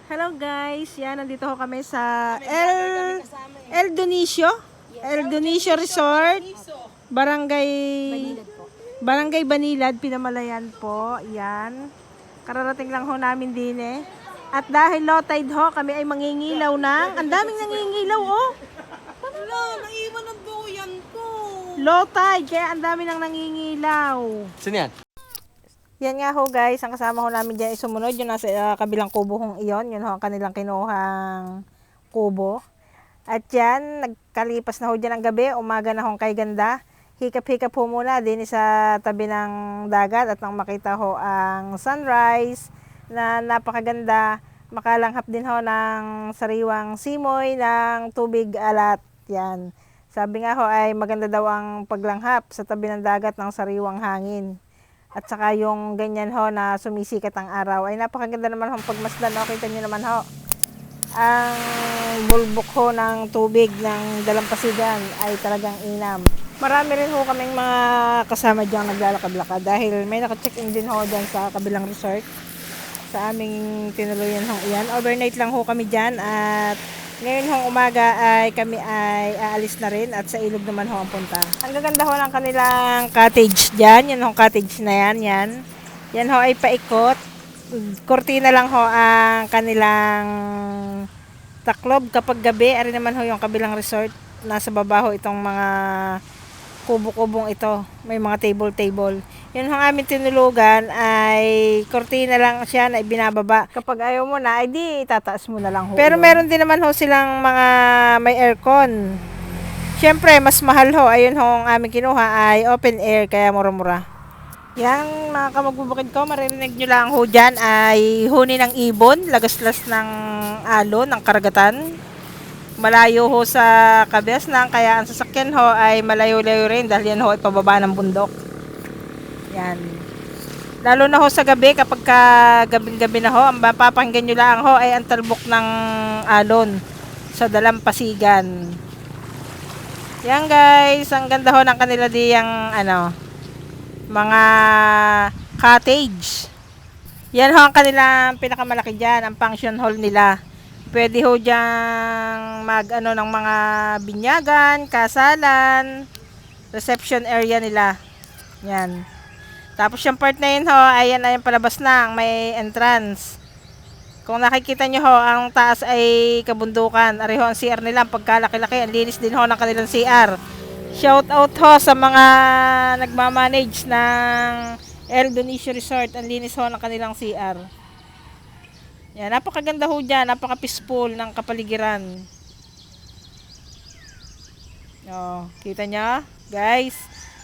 Hello guys, yan nandito ho kami sa El Dionisio. El Dionisio Resort, Barangay Barangay Banilad, Pinamalayan po. Yan. Kararating lang ho namin din eh. At dahil low tide ho, kami ay mangingilaw ng. Ang daming nangingilaw oh. Wala, naiwan ang duyan ko. Low tide, kaya ang dami nang nangingilaw. Saan yan? Yan nga ho guys, ang kasama ho namin dyan ay sumunod. Yung nasa kabilang kubo hong iyon. Yun ho ang kanilang kinuhang kubo. At yan, nagkalipas na ho dyan ang gabi. Umaga na hong kay ganda. Hikap-hikap ho muna din sa tabi ng dagat. At nang makita ho ang sunrise na napakaganda. Makalanghap din ho ng sariwang simoy ng tubig alat. Yan. Sabi nga ho ay maganda daw ang paglanghap sa tabi ng dagat ng sariwang hangin. At saka yung ganyan ho na sumisikat ang araw ay napakaganda naman ho pagmasdan. No? Kita nyo naman ho ang bulbok ho ng tubig ng dalampasigan ay talagang inam. Marami rin ho kaming mga kasama dyan naglalakad-lakad dahil may naka-check-in din ho dyan sa kabilang resort sa aming tinuluyan ho iyan. Overnight lang ho kami dyan at ngayon hong umaga ay kami ay aalis na rin at sa ilog naman ho ang punta. Ang gaganda ho ng kanilang cottage dyan. Yan ho cottage na yan. Yan ho ay paikot. Kortina lang ho ang kanilang taklob kapag gabi. Ari naman ho yung kabilang resort. Nasa baba ho itong mga kubo-kubong ito. May mga table-table. Yun ang aming tinulugan ay kortina lang siya na ibinababa. Kapag ayaw mo na, ay di itataas mo na lang ho. Pero meron din naman ho silang mga may aircon. Siyempre, mas mahal ho. Ayun ho ang aming kinuha ay open air kaya mura-mura. Yang mga kamagbubukid ko, maririnig nyo lang ho dyan ay huni ng ibon, lagaslas ng alon, ng karagatan. Malayo ho sa Kabiasnan, kaya ang sasakyan ho ay malayo-layo rin dahil yan ho ay pababa ng bundok. Yan. Lalo na ho sa gabi, kapag gabing-gabi na ho, ang mapapakinggan nyo lang ho ay ang talbok ng alon sa dalampasigan. Yan guys, ang ganda ho ng kanila diyang mga cottage. Yan ho ang kanilang pinakamalaki dyan, ang function hall nila. Pwede ho dyang ng mga binyagan, kasalan, reception area nila. Yan. Tapos yung part na yun ho, ayan na yung palabas na, may entrance. Kung nakikita nyo ho, ang taas ay kabundukan. Ari ho ang CR nila, pagkalaki-laki, ang linis din ho ng kanilang CR. Shout out ho sa mga nagmamanage ng El Dionisio Resort, ang linis ho ng kanilang CR. Yan, napakaganda ho dyan, napaka-peaceful ng kapaligiran. O, kita nyo, guys.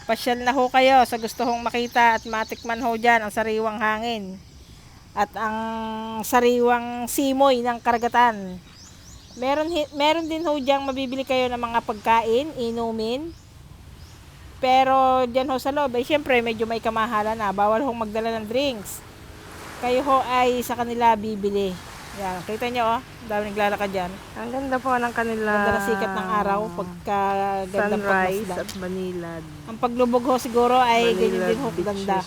Pasyal na ho kayo sa gusto hong makita at matikman ho dyan ang sariwang hangin. At ang sariwang simoy ng karagatan. Meron din ho dyan mabibili kayo ng mga pagkain, inumin. Pero dyan ho sa loob, ay syempre medyo may kamahalan na. Bawal hong magdala ng drinks. Kayo ho ay sa kanila bibili. Yan, kita nyo dami naglalakad dyan. Ang ganda po ng kanila. Ganda na sikat ng araw pagka ganda Sunrise pagmasdan. at Banilad. Ang paglubog ho siguro ay ganyan din ho ganda.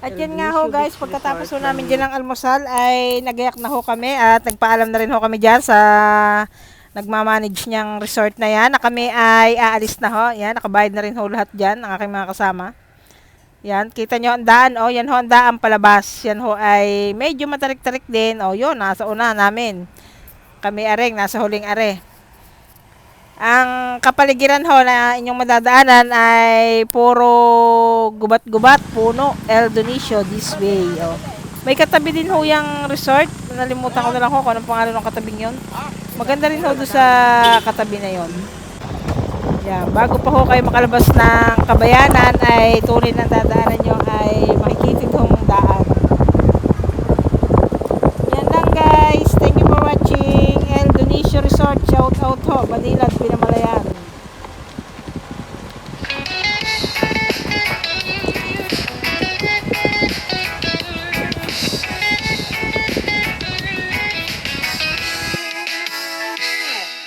At yan nga ho guys, pagkatapos ho namin dyan ng almusal ay nagayak na ho kami at nagpaalam na rin ho kami dyan sa nagmamanage niyang resort na yan na kami ay aalis na ho. Yan, nakabayad na rin ho lahat dyan ang aking mga kasama. Yan, kita nyo ang daan. O, yan ho ang daan palabas. Yan ho ay medyo matarik-tarik din. O, yun, nasa una namin. Kami areng, nasa huling are. Ang kapaligiran ho na inyong madadaanan ay puro gubat-gubat, puno, El Dionisio, this way. O. May katabi din ho yung resort. Nalimutan ko na lang ho kung anong pangalan ng katabing yun. Maganda rin ho doon sa katabi na yun. Yan, bago pa ho kayo makalabas ng Kabayanan ay tuloy na dadaan